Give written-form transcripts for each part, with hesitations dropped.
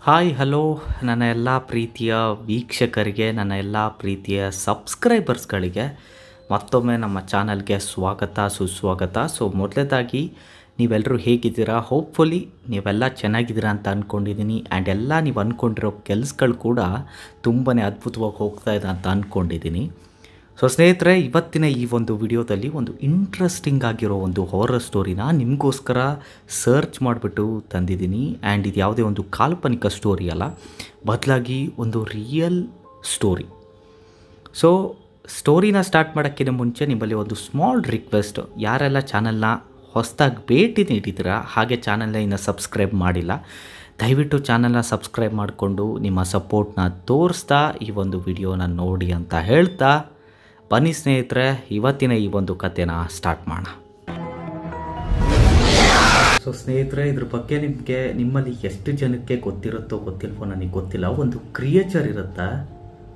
Hi hello ನನ್ನ ಎಲ್ಲ ಪ್ರೀತಿಯ ವೀಕ್ಷಕರಿಗೆ, ನನ್ನ ಎಲ್ಲ ಪ್ರೀತಿಯ ಸಬ್ಸ್ಕ್ರೈಬರ್ಸ್ಗಳಿಗೆ ಮತ್ತೊಮ್ಮೆ ನಮ್ಮ ಚಾನಲ್ಗೆ ಸ್ವಾಗತ ಸುಸ್ವಾಗತ. ಸೊ ಮೊದಲನೇದಾಗಿ ನೀವೆಲ್ಲರೂ ಹೇಗಿದ್ದೀರಾ? ಹೋಪ್ಫುಲಿ ನೀವೆಲ್ಲ ಚೆನ್ನಾಗಿದ್ದೀರಾ ಅಂತ ಅಂದ್ಕೊಂಡಿದ್ದೀನಿ. ಆ್ಯಂಡ್ ಎಲ್ಲ ನೀವು ಅಂದ್ಕೊಂಡಿರೋ ಕೆಲಸಗಳು ಕೂಡ ತುಂಬಾ ಅದ್ಭುತವಾಗಿ ಹೋಗ್ತಾ ಇದೆ ಅಂತ ಅಂದ್ಕೊಂಡಿದ್ದೀನಿ. ಸೊ ಸ್ನೇಹಿತರೆ, ಇವತ್ತಿನ ಈ ಒಂದು ವಿಡಿಯೋದಲ್ಲಿ ಒಂದು ಇಂಟ್ರೆಸ್ಟಿಂಗ್ ಆಗಿರೋ ಒಂದು ಹಾರರ್ ಸ್ಟೋರಿನ ನಿಮಗೋಸ್ಕರ ಸರ್ಚ್ ಮಾಡಿಬಿಟ್ಟು ತಂದಿದ್ದೀನಿ. ಆ್ಯಂಡ್ ಇದು ಯಾವುದೇ ಒಂದು ಕಾಲ್ಪನಿಕ ಸ್ಟೋರಿ ಅಲ್ಲ, ಬದಲಾಗಿ ಒಂದು ರಿಯಲ್ ಸ್ಟೋರಿ. ಸೊ ಸ್ಟೋರಿನ ಸ್ಟಾರ್ಟ್ ಮಾಡೋಕ್ಕಿಂತ ಮುಂಚೆ ನಿಮ್ಮಲ್ಲಿ ಒಂದು ಸ್ಮಾಲ್ ರಿಕ್ವೆಸ್ಟ್, ಯಾರೆಲ್ಲ ಚಾನಲ್ನ ಹೊಸದಾಗಿ ಭೇಟಿ ನೀಡಿದ್ದೀರಾ ಹಾಗೆ ಚಾನಲ್ನ ಇನ್ನು ಸಬ್ಸ್ಕ್ರೈಬ್ ಮಾಡಿಲ್ಲ, ದಯವಿಟ್ಟು ಚಾನಲ್ನ ಸಬ್ಸ್ಕ್ರೈಬ್ ಮಾಡಿಕೊಂಡು ನಿಮ್ಮ ಸಪೋರ್ಟ್ನ ತೋರಿಸ್ತಾ ಈ ಒಂದು ವಿಡಿಯೋನ ನೋಡಿ ಅಂತ ಹೇಳ್ತಾ ಬನ್ನಿ ಸ್ನೇಹಿತರೆ, ಇವತ್ತಿನ ಈ ಒಂದು ಕಥೆನ ಸ್ಟಾರ್ಟ್ ಮಾಡೋಣ. ಸೊ ಸ್ನೇಹಿತರೆ, ಇದ್ರ ಬಗ್ಗೆ ನಿಮ್ಮಲ್ಲಿ ಎಷ್ಟು ಜನಕ್ಕೆ ಗೊತ್ತಿರುತ್ತೋ ಗೊತ್ತಿಲ್ವೋ ನನಗೆ ಗೊತ್ತಿಲ್ಲ. ಒಂದು ಕ್ರಿಯೇಚರ್ ಇರುತ್ತೆ.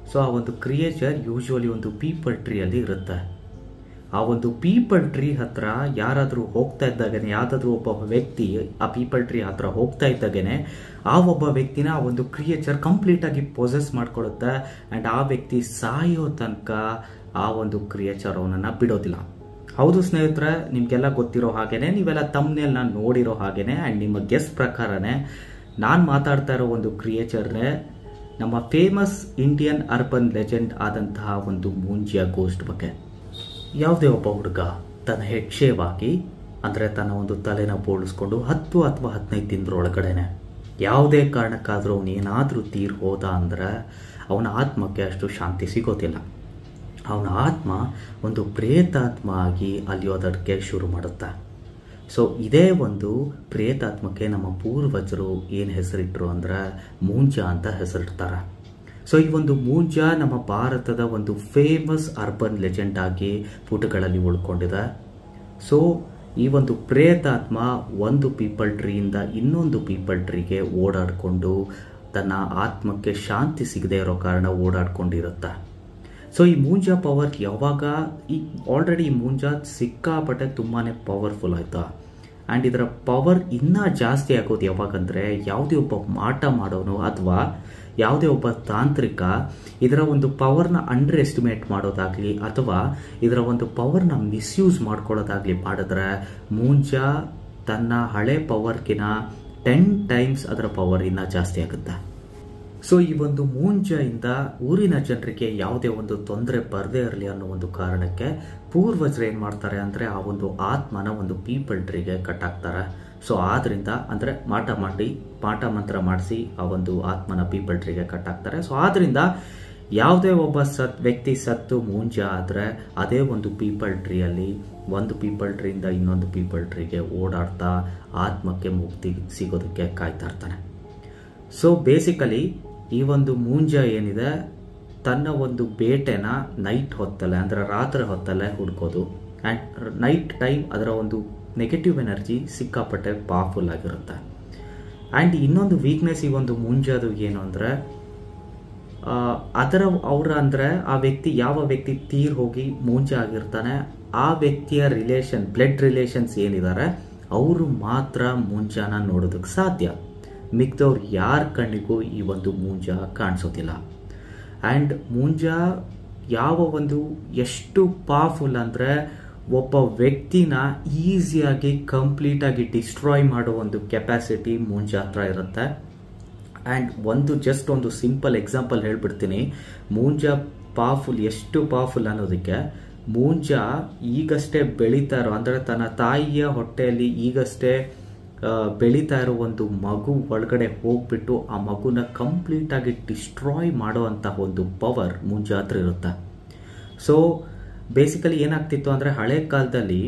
ಸೊ ಆ ಒಂದು ಕ್ರಿಯೇಚರ್ ಯೂಶ್ವಲಿ ಒಂದು ಪೀಪಲ್ ಟ್ರೀಯಲ್ಲಿ ಇರುತ್ತೆ. ಆ ಒಂದು ಪೀಪಲ್ ಟ್ರೀ ಹತ್ರ ಯಾರಾದರೂ ಹೋಗ್ತಾ ಇದ್ದಾಗೇನೆ, ಯಾವುದಾದ್ರೂ ಒಬ್ಬ ವ್ಯಕ್ತಿ ಆ ಪೀಪಲ್ ಟ್ರೀ ಹತ್ರ ಹೋಗ್ತಾ ಇದ್ದಾಗೇನೆ ಆ ಒಬ್ಬ ವ್ಯಕ್ತಿನ ಆ ಒಂದು ಕ್ರಿಯೇಚರ್ ಕಂಪ್ಲೀಟಾಗಿ ಪೊಸೆಸ್ ಮಾಡ್ಕೊಳ್ಳುತ್ತೆ. ಆ್ಯಂಡ್ ಆ ವ್ಯಕ್ತಿ ಸಾಯೋ ತನಕ ಆ ಒಂದು ಕ್ರಿಯೇಚರ್ ಅವನನ್ನು ಬಿಡೋದಿಲ್ಲ. ಹೌದು ಸ್ನೇಹಿತರೆ, ನಿಮಗೆಲ್ಲ ಗೊತ್ತಿರೋ ಹಾಗೇನೆ, ನೀವೆಲ್ಲ ತಮ್ಮನೆಲ್ಲ ನೋಡಿರೋ ಹಾಗೇನೆ, ಆ್ಯಂಡ್ ನಿಮ್ಮ ಗೆಸ್ ಪ್ರಕಾರನೇ ನಾನು ಮಾತಾಡ್ತಾ ಇರೋ ಒಂದು ಕ್ರಿಯೇಚರ್ನೇ ನಮ್ಮ ಫೇಮಸ್ ಇಂಡಿಯನ್ ಅರ್ಬನ್ ಲೆಜೆಂಡ್ ಆದಂತಹ ಒಂದು ಮೂಂಜಿಯಾ ಗೋಸ್ಟ್ ಬಗ್ಗೆ. ಯಾವುದೇ ಒಬ್ಬ ಹುಡುಗ ತನ್ನ ಹೆಡ್ ಶೇವ್ ಆಗಿ, ಅಂದರೆ ತನ್ನ ಒಂದು ತಲೆನ ಬೋಳಿಸ್ಕೊಂಡು 10 ಅಥವಾ 15 ದಿನದೊಳಗಡೆನೆ ಯಾವುದೇ ಕಾರಣಕ್ಕಾದರೂ ಅವನು ಏನಾದರೂ ತೀರ್ ಹೋದ ಅಂದರೆ ಅವನ ಆತ್ಮಕ್ಕೆ ಅಷ್ಟು ಶಾಂತಿ ಸಿಗೋದಿಲ್ಲ. ಅವನ ಆತ್ಮ ಒಂದು ಪ್ರೇತಾತ್ಮ ಆಗಿ ಅಲಿಯೋದಕ್ಕೆ ಶುರು ಮಾಡುತ್ತೆ. ಸೊ ಇದೇ ಒಂದು ಪ್ರೇತಾತ್ಮಕ್ಕೆ ನಮ್ಮ ಪೂರ್ವಜರು ಏನು ಹೆಸರಿಟ್ಟರು ಅಂದರೆ ಮೂಂಜಾ ಅಂತ ಹೆಸರಿಡ್ತಾರೆ. ಸೊ ಈ ಒಂದು ಮೂಂಜಾ ನಮ್ಮ ಭಾರತದ ಒಂದು ಫೇಮಸ್ ಅರ್ಬನ್ ಲೆಜೆಂಡ್ ಆಗಿ ಪುಟಗಳಲ್ಲಿ ಉಳ್ಕೊಂಡಿದೆ. ಸೊ ಈ ಒಂದು ಪ್ರೇತಾತ್ಮ ಒಂದು ಪೀಪಲ್ ಟ್ರೀಯಿಂದ ಇನ್ನೊಂದು ಪೀಪಲ್ ಟ್ರೀಗೆ ಓಡಾಡಿಕೊಂಡು ತನ್ನ ಆತ್ಮಕ್ಕೆ ಶಾಂತಿ ಸಿಗದೆ ಇರೋ ಕಾರಣ ಓಡಾಡ್ಕೊಂಡಿರುತ್ತೆ. ಸೊ ಈ ಮೂಂಜಾ ಪವರ್ ಯಾವಾಗ ಆಲ್ರೆಡಿ ಈ ಮೂಂಜಾ ಸಿಕ್ಕಾಪಟ್ಟೆ ತುಂಬಾ ಪವರ್ಫುಲ್ ಆಯ್ತಾ. ಆ್ಯಂಡ್ ಇದರ ಪವರ್ ಇನ್ನೂ ಜಾಸ್ತಿ ಆಗೋದು ಯಾವಾಗಂದರೆ, ಯಾವುದೇ ಒಬ್ಬ ಮಾಟ ಮಾಡೋನು ಅಥವಾ ಯಾವುದೇ ಒಬ್ಬ ತಾಂತ್ರಿಕ ಇದರ ಒಂದು ಪವರ್ನ ಅಂಡರ್ ಎಸ್ಟಿಮೇಟ್ ಮಾಡೋದಾಗಲಿ ಅಥವಾ ಇದರ ಒಂದು ಪವರ್ನ ಮಿಸ್ಯೂಸ್ ಮಾಡ್ಕೊಳ್ಳೋದಾಗಲಿ ಮಾಡಿದ್ರೆ ಮೂಂಜಾ ತನ್ನ ಹಳೆ ಪವರ್ಗಿನ 10 ಟೈಮ್ಸ್ ಅದರ ಪವರ್ ಇನ್ನೂ ಜಾಸ್ತಿ ಆಗುತ್ತೆ. ಸೊ ಈ ಒಂದು ಮೂಂಜಾಯಿಂದ ಊರಿನ ಜನರಿಗೆ ಯಾವುದೇ ಒಂದು ತೊಂದರೆ ಬರದೇ ಇರಲಿ ಅನ್ನೋ ಒಂದು ಕಾರಣಕ್ಕೆ ಪೂರ್ವಜರು ಏನು ಮಾಡ್ತಾರೆ ಅಂದರೆ ಆ ಒಂದು ಆತ್ಮನ ಒಂದು ಪೀಪಲ್ ಟ್ರೀಗೆ ಕಟ್ಟಾಕ್ತಾರೆ. ಸೊ ಆದ್ರಿಂದ ಅಂದರೆ ಮಾಟ ಮಂತ್ರ ಮಾಡಿಸಿ ಆ ಒಂದು ಆತ್ಮನ ಪೀಪಲ್ ಟ್ರೀಗೆ ಕಟ್ಟಾಕ್ತಾರೆ. ಸೊ ಆದ್ರಿಂದ ಯಾವುದೇ ಒಬ್ಬ ವ್ಯಕ್ತಿ ಸತ್ತು ಮೂಂಜಾ ಆದರೆ ಅದೇ ಒಂದು ಪೀಪಲ್ ಟ್ರೀಯಲ್ಲಿ ಒಂದು ಪೀಪಲ್ ಟ್ರೀಯಿಂದ ಇನ್ನೊಂದು ಪೀಪಲ್ ಟ್ರೀಗೆ ಓಡಾಡ್ತಾ ಆತ್ಮಕ್ಕೆ ಮುಕ್ತಿ ಸಿಗೋದಕ್ಕೆ ಕಾಯ್ತಾ ಇರ್ತಾನೆ. ಸೊ ಬೇಸಿಕಲಿ ಈ ಒಂದು ಮೂಂಜಾ ಏನಿದೆ, ತನ್ನ ಒಂದು ಬೇಟೆನ ನೈಟ್ ಹೊತ್ತಲ್ಲೇ ಅಂದರೆ ರಾತ್ರಿ ಹೊತ್ತಲ್ಲೇ ಹುಡ್ಕೋದು. ಆ್ಯಂಡ್ ನೈಟ್ ಟೈಮ್ ಅದರ ಒಂದು ನೆಗೆಟಿವ್ ಎನರ್ಜಿ ಸಿಕ್ಕಾಪಟ್ಟೆ ಪವರ್ಫುಲ್ ಆಗಿರುತ್ತೆ. ಆ್ಯಂಡ್ ಇನ್ನೊಂದು ವೀಕ್ನೆಸ್ ಈ ಒಂದು ಮೂಂಜಾದು ಏನು ಅಂದರೆ, ಆ ವ್ಯಕ್ತಿ ಯಾವ ವ್ಯಕ್ತಿ ತೀರ್ ಹೋಗಿ ಮೂಂಜಾ ಆಗಿರ್ತಾನೆ ಆ ವ್ಯಕ್ತಿಯ ರಿಲೇಷನ್, ಬ್ಲಡ್ ರಿಲೇಷನ್ಸ್ ಏನಿದ್ದಾರೆ ಅವರು ಮಾತ್ರ ಮೂಂಜಾನ ನೋಡೋದಕ್ಕೆ ಸಾಧ್ಯ. ಮಿಕ್ದವ್ರು ಯಾರ ಕಣ್ಣಿಗೂ ಈ ಒಂದು ಮೂಂಜಾ ಕಾಣಿಸೋದಿಲ್ಲ. ಆ್ಯಂಡ್ ಮೂಂಜಾ ಎಷ್ಟು ಪವರ್ಫುಲ್ ಅಂದರೆ ಒಬ್ಬ ವ್ಯಕ್ತಿನ ಈಸಿಯಾಗಿ ಕಂಪ್ಲೀಟಾಗಿ ಡಿಸ್ಟ್ರಾಯ್ ಮಾಡೋ ಒಂದು ಕೆಪಾಸಿಟಿ ಮೂಂಜಾ ಹತ್ರ ಇರುತ್ತೆ. ಆ್ಯಂಡ್ ಜಸ್ಟ್ ಒಂದು ಸಿಂಪಲ್ ಎಕ್ಸಾಂಪಲ್ ಹೇಳ್ಬಿಡ್ತೀನಿ. ಮೂಂಜಾ ಎಷ್ಟು ಪವರ್ಫುಲ್ ಅನ್ನೋದಕ್ಕೆ, ಮೂಂಜಾ ಈಗಷ್ಟೇ ಬೆಳೀತಾ ಇರೋ ಅಂದರೆ ತನ್ನ ತಾಯಿಯ ಹೊಟ್ಟೆಯಲ್ಲಿ ಈಗಷ್ಟೇ ಬೆಳೀತಾ ಇರೋ ಒಂದು ಮಗು ಒಳಗಡೆ ಹೋಗ್ಬಿಟ್ಟು ಆ ಮಗುನ ಕಂಪ್ಲೀಟಾಗಿ ಡಿಸ್ಟ್ರಾಯ್ ಮಾಡೋ ಅಂತಹ ಒಂದು ಪವರ್ ಮೂಂಜಾ ಹತ್ರ ಇರುತ್ತೆ. ಸೊ ಬೇಸಿಕಲಿ ಏನಾಗ್ತಿತ್ತು ಅಂದರೆ, ಹಳೆ ಕಾಲದಲ್ಲಿ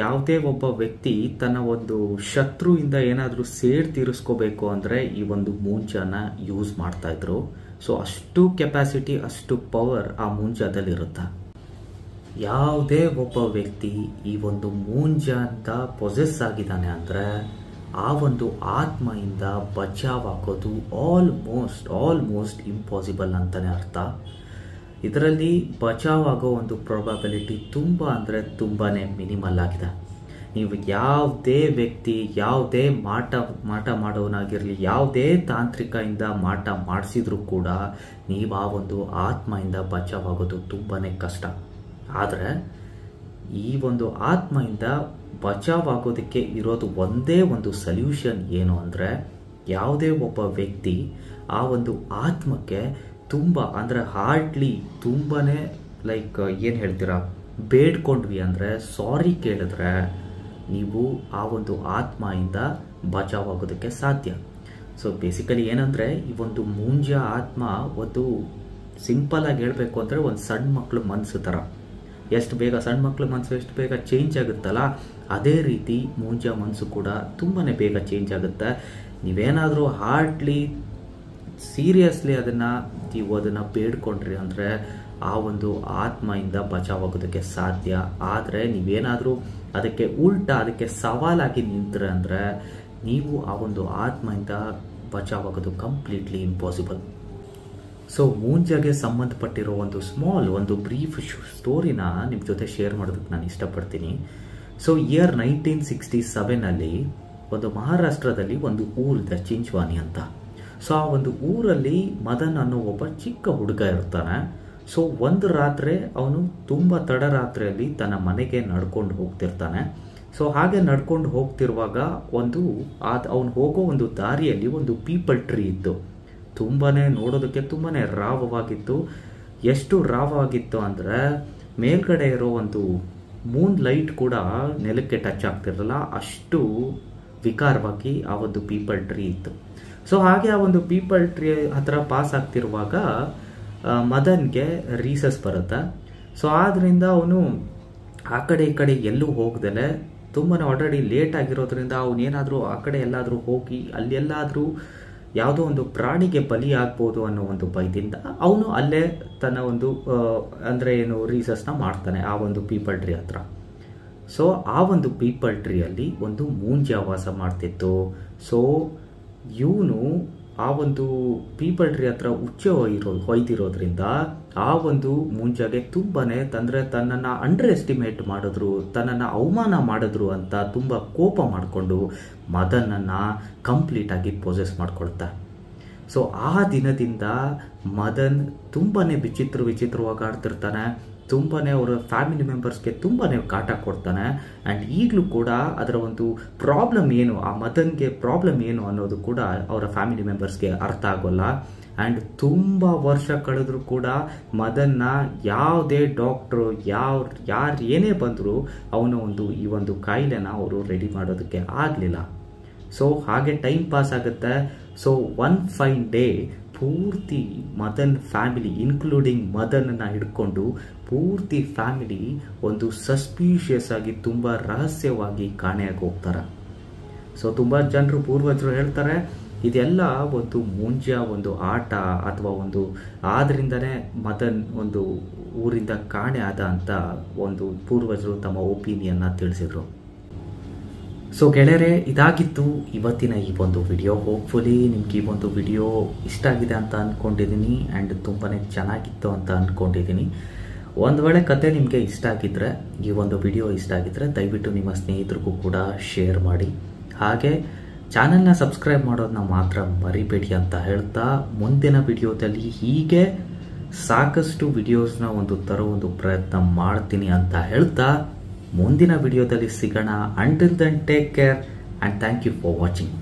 ಯಾವುದೇ ಒಬ್ಬ ವ್ಯಕ್ತಿ ತನ್ನ ಒಂದು ಶತ್ರುವಿಂದ ಏನಾದರೂ ಸೇಡ್ ತೀರಿಸ್ಕೋಬೇಕು ಅಂದರೆ ಈ ಒಂದು ಮೂಂಜಾನ ಯೂಸ್ ಮಾಡ್ತಾ ಇದ್ರು. ಸೊ ಅಷ್ಟು ಕೆಪಾಸಿಟಿ, ಅಷ್ಟು ಪವರ್ ಆ ಮೂಂಜಾದಲ್ಲಿರುತ್ತೆ. ಯಾವುದೇ ಒಬ್ಬ ವ್ಯಕ್ತಿ ಈ ಒಂದು ಮೂಂಜಾಂತ ಪೊಸೆಸ್ ಆಗಿದ್ದಾನೆ ಅಂದರೆ ಆ ಒಂದು ಆತ್ಮದಿಂದ ಬಚಾವಾಗೋದು ಆಲ್ಮೋಸ್ಟ್ ಇಂಪಾಸಿಬಲ್ ಅಂತಲೇ ಅರ್ಥ. ಇದರಲ್ಲಿ ಬಚಾವಾಗೋ ಒಂದು ಪ್ರಾಬಬಿಲಿಟಿ ತುಂಬ ಅಂದರೆ ತುಂಬಾ ಮಿನಿಮಲ್ ಆಗಿದೆ. ನೀವು ಯಾವುದೇ ವ್ಯಕ್ತಿ, ಯಾವುದೇ ಮಾಟ ಮಾಡೋನಾಗಿರಲಿ, ಯಾವುದೇ ತಾಂತ್ರಿಕದಿಂದ ಮಾಟ ಮಾಡಿಸಿದ್ರೂ ಕೂಡ ನೀವು ಆ ಒಂದು ಆತ್ಮದಿಂದ ಬಚಾವಾಗೋದು ತುಂಬಾ ಕಷ್ಟ. ಆದರೆ ಈ ಒಂದು ಆತ್ಮದಿಂದ ಬಚಾವಾಗೋದಕ್ಕೆ ಇರೋದು ಒಂದೇ ಒಂದು ಸೊಲ್ಯೂಷನ್ ಏನು ಅಂದರೆ, ಯಾವುದೇ ಒಬ್ಬ ವ್ಯಕ್ತಿ ಆ ಒಂದು ಆತ್ಮಕ್ಕೆ ತುಂಬ ಅಂದರೆ ಹಾರ್ಡ್ಲಿ ತುಂಬಾ ಲೈಕ್ ಏನು ಹೇಳ್ತೀರಾ, ಬೇಡ್ಕೊಂಡ್ವಿ ಅಂದರೆ, ಸಾರಿ ಕೇಳಿದ್ರೆ ನೀವು ಆ ಒಂದು ಆತ್ಮದಿಂದ ಬಚಾವಾಗೋದಕ್ಕೆ ಸಾಧ್ಯ. ಸೊ ಬೇಸಿಕಲಿ ಏನಂದರೆ, ಈ ಒಂದು ಮುಂಜ ಆತ್ಮ ಒಂದು ಸಿಂಪಲ್ ಆಗಿ ಹೇಳಬೇಕು ಅಂದರೆ ಒಂದು ಸಣ್ಣ ಮಕ್ಕಳು ಮನಸ್ಸು ಥರ. ಎಷ್ಟು ಬೇಗ ಸಣ್ಣ ಮಕ್ಕಳು ಮನಸ್ಸು ಎಷ್ಟು ಬೇಗ ಚೇಂಜ್ ಆಗುತ್ತಲ್ಲ, ಅದೇ ರೀತಿ ಮುಂಜ ಮನಸ್ಸು ಕೂಡ ತುಂಬಾ ಬೇಗ ಚೇಂಜ್ ಆಗುತ್ತೆ. ನೀವೇನಾದರೂ ಹಾರ್ಡ್ಲಿ ಸೀರಿಯಸ್ಲಿ ಅದನ್ನು ಬೇಡ್ಕೊಂಡ್ರಿ ಅಂದರೆ ಆ ಒಂದು ಆತ್ಮದಿಂದ ಬಚಾವಾಗೋದಕ್ಕೆ ಸಾಧ್ಯ. ಆದರೆ ನೀವೇನಾದರೂ ಅದಕ್ಕೆ ಅದಕ್ಕೆ ಸವಾಲಾಗಿ ನಿಂತ್ರೆ ಅಂದರೆ ನೀವು ಆ ಒಂದು ಆತ್ಮದಿಂದ ಬಚಾವಾಗೋದು ಕಂಪ್ಲೀಟ್ಲಿ ಇಂಪಾಸಿಬಲ್. ಸೊ ಮುಂಜಾಗೆ ಸಂಬಂಧಪಟ್ಟಿರೋ ಒಂದು ಬ್ರೀಫ್ ಸ್ಟೋರಿನ ನಿಮ್ಮ ಜೊತೆ ಶೇರ್ ಮಾಡೋದಕ್ಕೆ ನಾನು ಇಷ್ಟಪಡ್ತೀನಿ. ಸೊ ಇಯರ್ 1967 ಒಂದು ಮಹಾರಾಷ್ಟ್ರದಲ್ಲಿ ಒಂದು ಊರಿದೆ, ಚಿಂಚ್ವಾನಿ ಅಂತ. ಸೊ ಆ ಒಂದು ಊರಲ್ಲಿ ಮದನ್ ಅನ್ನೋ ಒಬ್ಬ ಚಿಕ್ಕ ಹುಡುಗ ಇರ್ತಾನೆ. ಸೊ ಒಂದು ರಾತ್ರಿ ಅವನು ತುಂಬ ತಡರಾತ್ರಿಯಲ್ಲಿ ತನ್ನ ಮನೆಗೆ ನಡ್ಕೊಂಡು ಹೋಗ್ತಿರ್ತಾನೆ. ಸೊ ಹಾಗೆ ನಡ್ಕೊಂಡು ಹೋಗ್ತಿರುವಾಗ ಅವನು ಹೋಗೋ ಒಂದು ದಾರಿಯಲ್ಲಿ ಒಂದು ಪೀಪಲ್ ಟ್ರೀ ಇತ್ತು. ನೋಡೋದಕ್ಕೆ ತುಂಬಾ ರಾವವಾಗಿತ್ತು. ಎಷ್ಟು ರಾವವಾಗಿತ್ತು ಅಂದರೆ ಮೇಲ್ಗಡೆ ಇರೋ ಒಂದು ಮೂನ್ ಲೈಟ್ ಕೂಡ ನೆಲಕ್ಕೆ ಟಚ್ ಆಗ್ತಿರಲ್ಲ, ಅಷ್ಟು ವಿಕಾರವಾಗಿ ಆ ಒಂದು ಪೀಪಲ್ ಟ್ರೀ ಇತ್ತು. ಸೊ ಹಾಗೆ ಆ ಒಂದು ಪೀಪಲ್ ಟ್ರೀ ಹತ್ರ ಪಾಸ್ ಆಗ್ತಿರುವಾಗ ಮದನ್ಗೆ ರೀಸಸ್ ಬರುತ್ತೆ. ಸೊ ಆದ್ರಿಂದ ಅವನು ಆ ಕಡೆ ಈ ಕಡೆ ಎಲ್ಲೂ ಹೋಗ್ದಲೆ, ತುಂಬಾ ಆಲ್ರೆಡಿ ಲೇಟ್ ಆಗಿರೋದ್ರಿಂದ ಅವನೇನಾದರೂ ಆ ಕಡೆ ಎಲ್ಲಾದರೂ ಹೋಗಿ ಅಲ್ಲೆಲ್ಲಾದರೂ ಯಾವುದೋ ಒಂದು ಪ್ರಾಣಿಗೆ ಬಲಿ ಆಗ್ಬೋದು ಅನ್ನೋ ಒಂದು ಭಯದಿಂದ ಅವನು ಅಲ್ಲೇ ತನ್ನ ಒಂದು ಅಂದರೆ ಏನು ರೀಸಸ್ನ ಮಾಡ್ತಾನೆ ಆ ಒಂದು ಪೀಪಲ್ ಟ್ರೀ ಹತ್ರ. ಸೊ ಆ ಒಂದು ಪೀಪಲ್ ಟ್ರೀಯಲ್ಲಿ ಒಂದು ಮುಂಜ ವಾಸ ಮಾಡ್ತಿತ್ತು. ಸೊ ಇವನು ಆ ಒಂದು ಪೀಪಲ್ ಟ್ರೀ ಹತ್ರ ಹೊಯ್ದಿರೋದ್ರಿಂದ ಆ ಒಂದು ಮುಂಜಾಗೆ ತುಂಬಾನೇ ತನ್ನನ್ನು ಅಂಡರ್ ಎಸ್ಟಿಮೇಟ್ ಮಾಡಿದ್ರು, ತನ್ನನ್ನು ಅವಮಾನ ಮಾಡಿದ್ರು ಅಂತ ತುಂಬ ಕೋಪ ಮಾಡಿಕೊಂಡು ಮದನನ್ನು ಕಂಪ್ಲೀಟ್ ಆಗಿ ಪೊಸೆಸ್ ಮಾಡ್ಕೊಳ್ತಾ. ಸೊ ಆ ದಿನದಿಂದ ಮದನ್ ತುಂಬಾ ವಿಚಿತ್ರವಾಗಿ ಆಡ್ತಿರ್ತಾನೆ. ತುಂಬಾ ಅವರ ಫ್ಯಾಮಿಲಿ ಮೆಂಬರ್ಸ್ಗೆ ತುಂಬಾ ಕಾಟ ಕೊಡ್ತಾನೆ. ಆ್ಯಂಡ್ ಈಗಲೂ ಕೂಡ ಅದರ ಒಂದು ಪ್ರಾಬ್ಲಮ್ ಏನು, ಆ ಮದನ್ಗೆ ಪ್ರಾಬ್ಲಮ್ ಏನು ಅನ್ನೋದು ಕೂಡ ಅವರ ಫ್ಯಾಮಿಲಿ ಮೆಂಬರ್ಸ್ಗೆ ಅರ್ಥ ಆಗೋಲ್ಲ. ಆ್ಯಂಡ್ ತುಂಬ ವರ್ಷ ಕಳೆದ್ರೂ ಕೂಡ ಮದನ್ನ ಯಾವುದೇ ಡಾಕ್ಟ್ರು ಯಾರು ಏನೇ ಬಂದರೂ ಈ ಒಂದು ಕಾಯಿಲೆನ ಅವರು ರೆಡಿ ಮಾಡೋದಕ್ಕೆ ಆಗಲಿಲ್ಲ. ಸೊ ಹಾಗೆ ಟೈಮ್ ಪಾಸ್ ಆಗುತ್ತೆ. ಸೊ ಒನ್ ಫೈನ್ ಡೇ ಪೂರ್ತಿ ಮದನ್ ಫ್ಯಾಮಿಲಿ ಇನ್ಕ್ಲೂಡಿಂಗ್ ಮದನನ್ನು ಹಿಡ್ಕೊಂಡು ಪೂರ್ತಿ ಫ್ಯಾಮಿಲಿ ಒಂದು ಸಸ್ಪೀಷಿಯಸ್ ಆಗಿ ತುಂಬ ರಹಸ್ಯವಾಗಿ ಕಾಣೆಯಾಗಿ ಹೋಗ್ತಾರೆ. ಸೊ ತುಂಬ ಜನರು ಪೂರ್ವಜರು ಹೇಳ್ತಾರೆ ಇದೆಲ್ಲ ಒಂದು ಒಂದು ಆಟ ಅಥವಾ ಆದ್ರಿಂದನೇ ಮದನ್ ಒಂದು ಊರಿಂದ ಕಾಣೆ ಆದ ಅಂತ ಒಂದು ಪೂರ್ವಜರು ತಮ್ಮ ಒಪಿನಿಯನ್ನ ತಿಳಿಸಿದ್ರು. ಸೊ ಗೆಳೆಯರೆ, ಇದಾಗಿತ್ತು ಇವತ್ತಿನ ಈ ಒಂದು ವಿಡಿಯೋ. ಹೋಪ್ಫುಲಿ ನಿಮ್ಗೆ ಈ ಒಂದು ವಿಡಿಯೋ ಇಷ್ಟ ಆಗಿದೆ ಅಂತ ಅಂದ್ಕೊಂಡಿದ್ದೀನಿ ಆ್ಯಂಡ್ ತುಂಬಾ ಚೆನ್ನಾಗಿತ್ತು ಅಂತ ಅಂದ್ಕೊಂಡಿದ್ದೀನಿ. ಒಂದು ವೇಳೆ ಕತೆ ನಿಮಗೆ ಇಷ್ಟ ಆಗಿದ್ದರೆ, ಈ ಒಂದು ವಿಡಿಯೋ ಇಷ್ಟ ಆಗಿದ್ದರೆ ದಯವಿಟ್ಟು ನಿಮ್ಮ ಸ್ನೇಹಿತರಿಗೂ ಕೂಡ ಶೇರ್ ಮಾಡಿ. ಹಾಗೆ ಚಾನಲ್ನ ಸಬ್ಸ್ಕ್ರೈಬ್ ಮಾಡೋದನ್ನ ಮಾತ್ರ ಮರಿಬೇಡಿ ಅಂತ ಹೇಳ್ತಾ, ಮುಂದಿನ ವಿಡಿಯೋದಲ್ಲಿ ಹೀಗೆ ಸಾಕಷ್ಟು ವಿಡಿಯೋಸ್ನ ತರೋ ಪ್ರಯತ್ನ ಮಾಡ್ತೀನಿ ಅಂತ ಹೇಳ್ತಾ ಮುಂದಿನ ವಿಡಿಯೋದಲ್ಲಿ ಸಿಗೋಣ. Until then take care and thank you for watching.